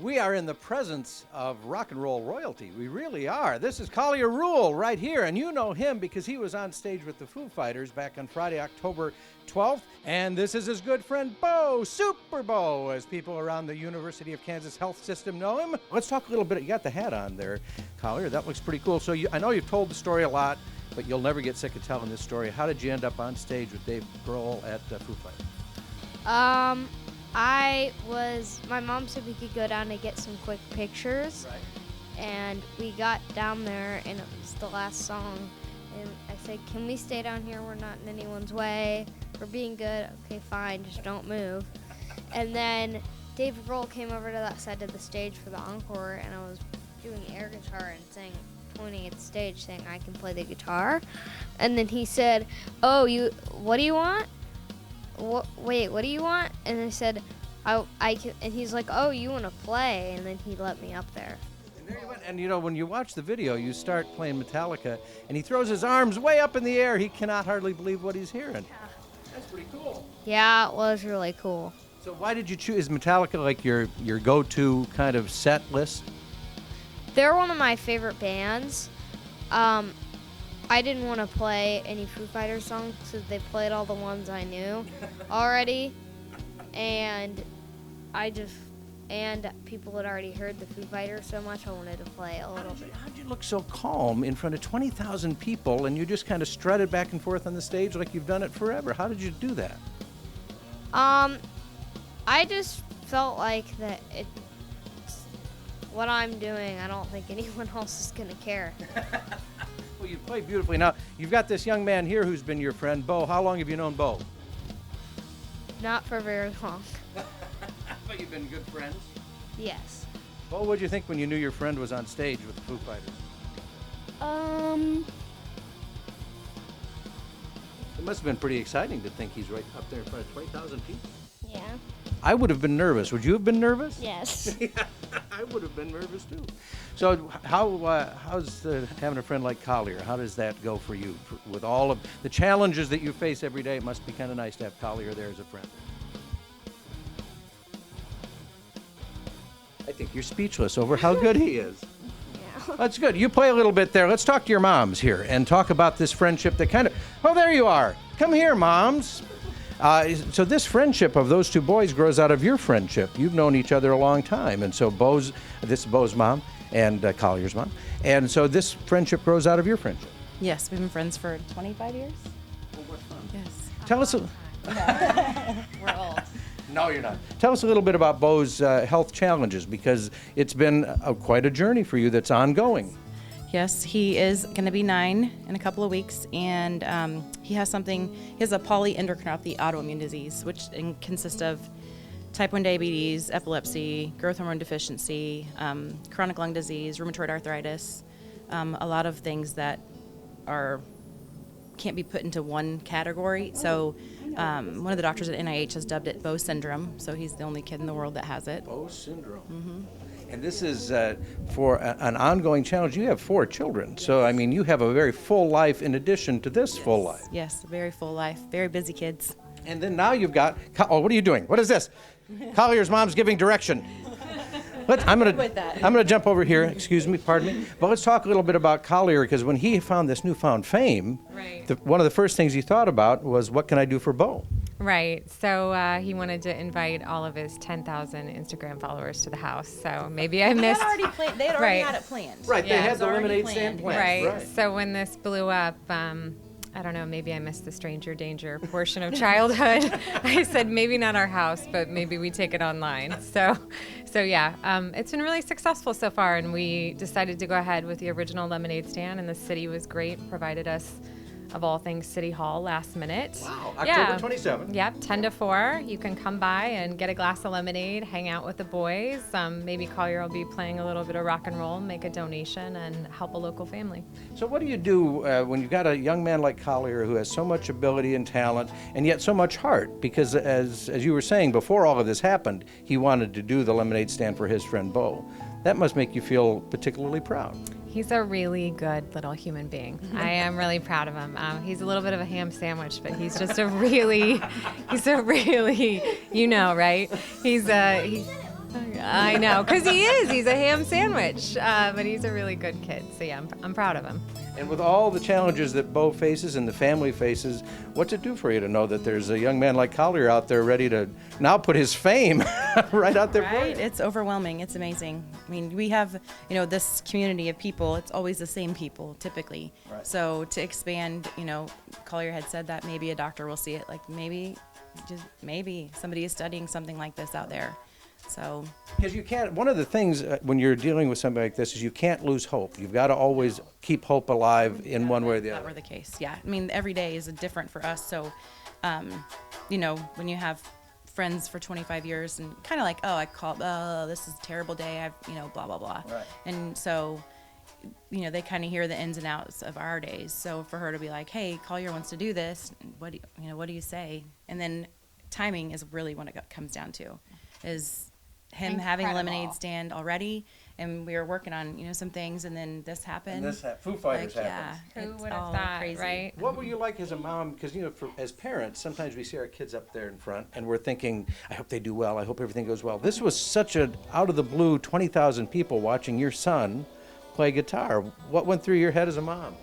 We are in the presence of rock and roll royalty. We really are. This is Collier Rule right here, and you know him because he was on stage with the Foo Fighters back on Friday, October 12th. And this is his good friend Beau, Super Beau, as people around the University of Kansas Health System know him. Let's talk a little bit. You got the hat on there, Collier. That looks pretty cool. So I know you've told the story a lot, but you'll never get sick of telling this story. How did you end up on stage with Dave Grohl at Foo Fighters? My mom said we could go down to get some quick pictures. Right. And we got down there, and it was the last song. And I said, can we stay down here? We're not in anyone's way. We're being good. Okay, fine, just don't move. And then Dave Grohl came over to that side of the stage for the encore, and I was doing air guitar and pointing at the stage saying I can play the guitar. And then he said, what do you want? What do you want? And I said, I can, and he's like, oh, you want to play? And then he let me up there. And there you went. And you know, when you watch the video, you start playing Metallica, and he throws his arms way up in the air. He cannot hardly believe what he's hearing. Yeah. That's pretty cool. Yeah, it was really cool. So why did you choose? Is Metallica like your go-to kind of set list? They're one of my favorite bands. I didn't want to play any Foo Fighters songs, so they played all the ones I knew already, and people had already heard the Foo Fighters so much, I wanted to play a little bit. How'd you look so calm in front of 20,000 people, and you just kind of strutted back and forth on the stage like you've done it forever? How did you do that? I just felt like that what I'm doing, I don't think anyone else is gonna care. Well, you play beautifully. Now, you've got this young man here who's been your friend, Beau. How long have you known Beau? Not for very long. But you've been good friends? Yes. Beau, what did you think when you knew your friend was on stage with the Foo Fighters? It must have been pretty exciting to think he's right up there in front of 20,000 people. Yeah. I would have been nervous. Would you have been nervous? Yes. Yeah, I would have been nervous too. So how's having a friend like Collier? How does that go for you? With all of the challenges that you face every day, it must be kind of nice to have Collier there as a friend. I think you're speechless over how good he is. Yeah. That's good. You play a little bit there. Let's talk to your moms here and talk about this friendship that kind of... Oh, there you are. Come here, moms. So this friendship of those two boys grows out of your friendship. You've known each other a long time. And so this is Beau's mom and Collier's mom. And so this friendship grows out of your friendship. Yes, we've been friends for 25 years. Well, what fun. Yes. Tell us... We're old. No, you're not. Tell us a little bit about Beau's health challenges, because it's been quite a journey for you that's ongoing. Yes, he is going to be 9 in a couple of weeks, and he has a polyendocrineopathy autoimmune disease, which consists of type 1 diabetes, epilepsy, growth hormone deficiency, chronic lung disease, rheumatoid arthritis, a lot of things that can't be put into one category. So one of the doctors at NIH has dubbed it Beau syndrome, so he's the only kid in the world that has it. Beau syndrome. Mm-hmm. And this is for an ongoing challenge. You have 4 children, so I mean, you have a very full life in addition to this full life. Yes, very full life, very busy kids. And then now you've got, what are you doing? What is this? Collier's mom's giving direction. I'm going to jump over here. Excuse me, pardon me. But let's talk a little bit about Collier, because when he found this newfound fame, right. One of the first things he thought about was, what can I do for Beau? Right. So he wanted to invite all of his 10,000 Instagram followers to the house. So maybe I missed. They had already had it planned. Right. Yeah. They had the lemonade stand planned. Right. So when this blew up, I don't know, maybe I missed the stranger danger portion of childhood. I said, maybe not our house, but maybe we take it online. So yeah, it's been really successful so far, and we decided to go ahead with the original lemonade stand, and the city was great, provided us, of all things, City Hall last minute. Wow, October 27th. Yep, 10 to 4. You can come by and get a glass of lemonade, hang out with the boys. Maybe Collier will be playing a little bit of rock and roll, make a donation, and help a local family. So what do you do when you've got a young man like Collier who has so much ability and talent and yet so much heart? Because as you were saying, before all of this happened, he wanted to do the lemonade stand for his friend Beau. That must make you feel particularly proud. He's a really good little human being. I am really proud of him. He's a little bit of a ham sandwich, but he's just a really, right? I know, because he is. He's a ham sandwich, but he's a really good kid. So yeah, I'm proud of him. And with all the challenges that Beau faces and the family faces, what's it do for you to know that there's a young man like Collier out there ready to now put his fame right out there for Right? you? It's overwhelming. It's amazing. I mean, we have, this community of people. It's always the same people, typically. Right. So to expand, Collier had said that maybe a doctor will see it. Like maybe somebody is studying something like this out there. So Because you can't, one of the things when you're dealing with somebody like this is you can't lose hope. You've got to always keep hope alive in one way or the that other. were the case. Yeah. I mean, every day is different for us. So, when you have friends for 25 years and kind of like, this is a terrible day. Blah, blah, blah. Right. And so, they kind of hear the ins and outs of our days. So for her to be like, hey, Collier wants to do this. What do you say? And then timing is really what it comes down to, is him having a lemonade stand already, and we were working on some things, and then this happened. And Foo Fighters like, happened. Yeah, Who it's would have all thought, crazy. right? What were you like as a mom? Because, as parents, sometimes we see our kids up there in front and we're thinking, I hope they do well. I hope everything goes well. This was such an out of the blue 20,000 people watching your son play guitar. What went through your head as a mom?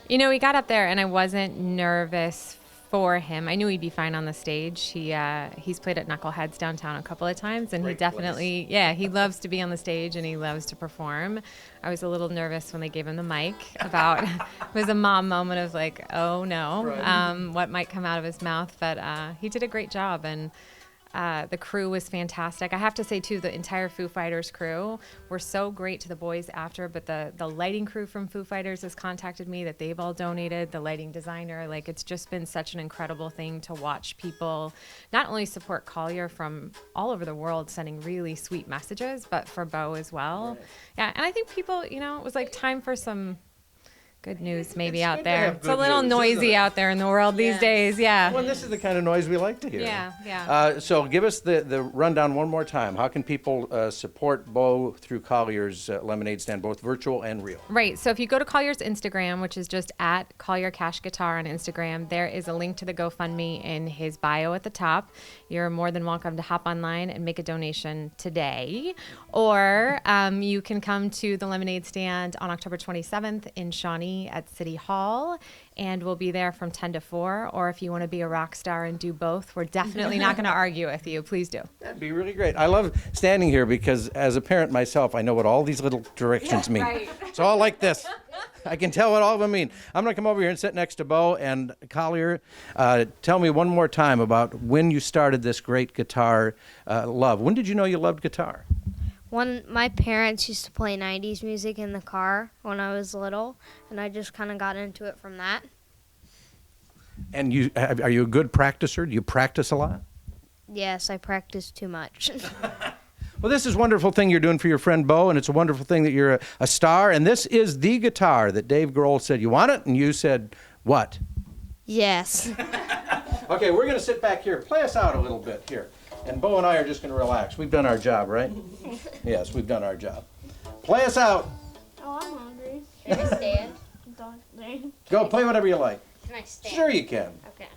We got up there and I wasn't nervous for him. I knew he'd be fine on the stage. He's played at Knuckleheads downtown a couple of times, and Great he definitely, he loves to be on the stage and he loves to perform. I was a little nervous when they gave him the mic about, it was a mom moment of like, oh no, Right. what might come out of his mouth, but he did a great job, and the crew was fantastic. I have to say, too, the entire Foo Fighters crew were so great to the boys after, but the lighting crew from Foo Fighters has contacted me that they've all donated, the lighting designer. Like, it's just been such an incredible thing to watch people not only support Collier from all over the world sending really sweet messages, but for Beau as well. Right. Yeah, and I think people, it was like time for some good news maybe It's out good to there. have It's a good little news, isn't noisy it? out there in the world these days, yeah. Well, this is the kind of noise we like to hear. Yeah. So give us the rundown one more time. How can people support Beau through Collier's lemonade stand, both virtual and real? Right. So if you go to Collier's Instagram, which is just at Collier Cash Guitar on Instagram, there is a link to the GoFundMe in his bio at the top. You're more than welcome to hop online and make a donation today. Or you can come to the lemonade stand on October 27th in Shawnee at City Hall, and we'll be there from 10 to 4. Or if you want to be a rock star and do both, we're definitely not going to argue with you. Please do. That'd be really great. I love standing here because as a parent myself, I know what all these little directions mean. right. It's all like this. I can tell what all of them mean. I'm going to come over here and sit next to Beau and Collier. Tell me one more time about when you started this great guitar love. When did you know you loved guitar? My parents used to play 90s music in the car when I was little, and I just kind of got into it from that. And are you a good practicer? Do you practice a lot? Yes, I practice too much. Well, this is a wonderful thing you're doing for your friend Beau, and it's a wonderful thing that you're a star. And this is the guitar that Dave Grohl said, you want it? And you said, what? Yes. Okay, we're going to sit back here. Play us out a little bit here. And Beau and I are just going to relax. We've done our job, right? Yes, we've done our job. Play us out. Oh, I'm hungry. Can I stand? Don't. Go, play whatever you like. Can I stand? Sure you can. Okay.